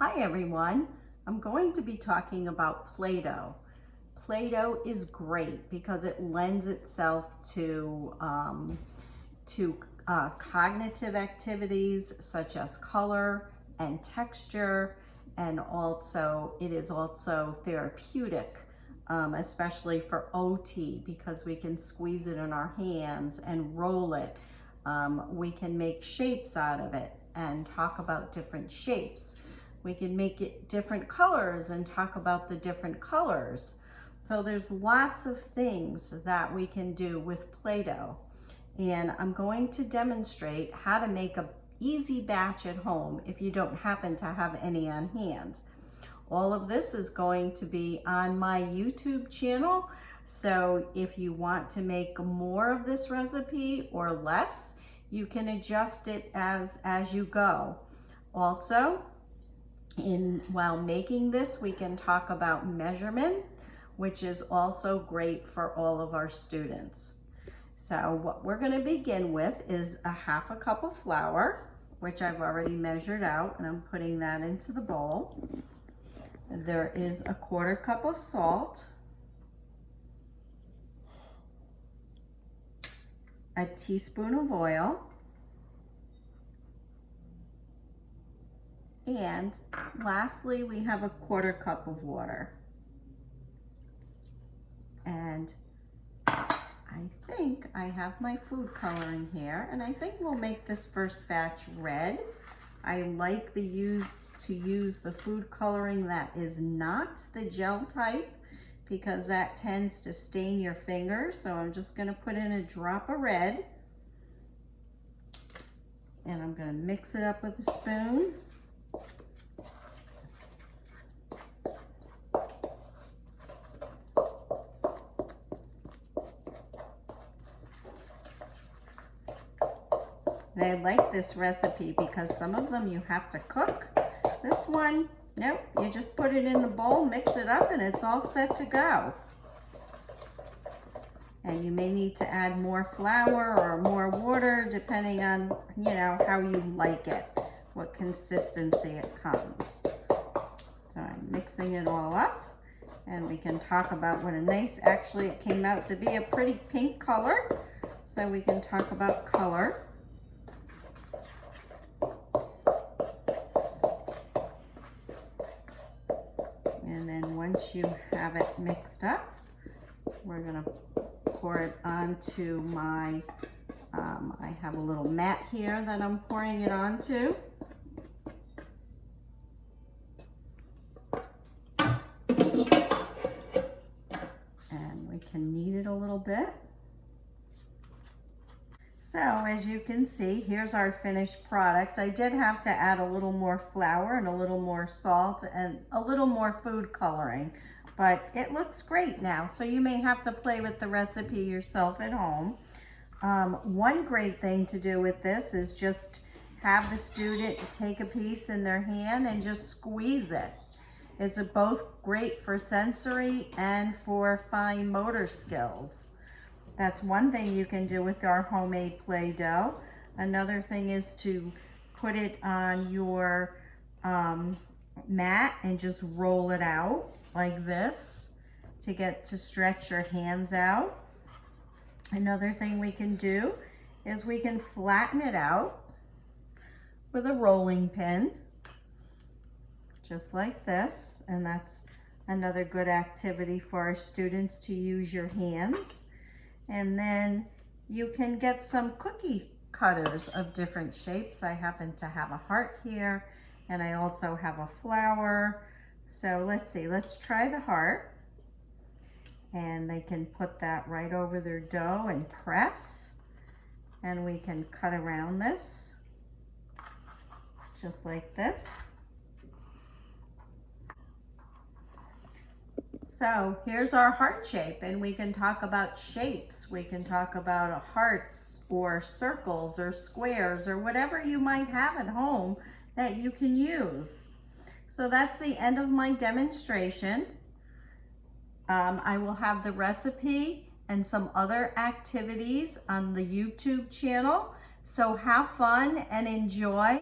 Hi everyone, I'm going to be talking about Play-Doh. Play-Doh is great because it lends itself to cognitive activities such as color and texture, and also it is also therapeutic, especially for OT, because we can squeeze it in our hands and roll it. We can make shapes out of it and talk about different shapes. We can make it different colors and talk about the different colors. So there's lots of things that we can do with Play-Doh. And I'm going to demonstrate how to make an easy batch at home if you don't happen to have any on hand. All of this is going to be on my YouTube channel. So if you want to make more of this recipe or less, you can adjust it as you go. Also, while making this, we can talk about measurement, which is also great for all of our students. So what we're going to begin with is a half a cup of flour, which I've already measured out, and I'm putting that into the bowl. There is a quarter cup of salt, a teaspoon of oil, and lastly, we have a quarter cup of water. And I think I have my food coloring here, and I think we'll make this first batch red. I like to use the food coloring that is not the gel type, because that tends to stain your fingers. So I'm just gonna put in a drop of red, and I'm gonna mix it up with a spoon. And I like this recipe because some of them you have to cook. This one, nope, you just put it in the bowl, mix it up, and it's all set to go. And you may need to add more flour or more water depending on, how you like it, what consistency it comes. So I'm mixing it all up, and we can talk about what a nice, actually it came out to be a pretty pink color. So we can talk about color. And then once you have it mixed up, we're gonna pour it onto my, I have a little mat here that I'm pouring it onto. And we can knead it a little bit. So as you can see, here's our finished product. I did have to add a little more flour and a little more salt and a little more food coloring, but it looks great now. So you may have to play with the recipe yourself at home. One great thing to do with this is just have the student take a piece in their hand and just squeeze it. It's both great for sensory and for fine motor skills. That's one thing you can do with our homemade Play-Doh. Another thing is to put it on your mat and just roll it out like this to stretch your hands out. Another thing we can do is we can flatten it out with a rolling pin, just like this. And that's another good activity for our students, to use your hands. And then you can get some cookie cutters of different shapes. I happen to have a heart here, and I also have a flower. So let's see, let's try the heart. And they can put that right over their dough and press. And we can cut around this, just like this. So here's our heart shape, and we can talk about shapes. We can talk about hearts or circles or squares or whatever you might have at home that you can use. So that's the end of my demonstration. I will have the recipe and some other activities on the YouTube channel. So have fun and enjoy.